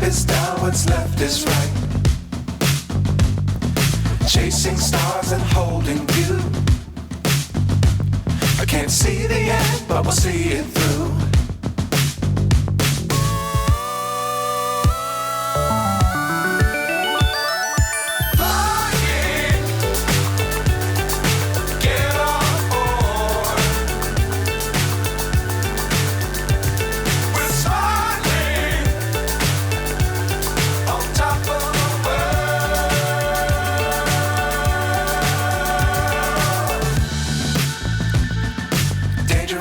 is down, what's left is right. Chasing stars and holding you. I can't see the end, but we'll see it through.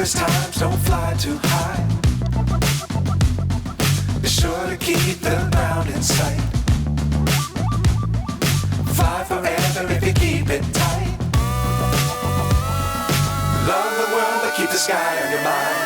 Times don't fly too high. Be sure to keep the ground in sight. Fly forever if you keep it tight. Love the world, but keep the sky on your mind.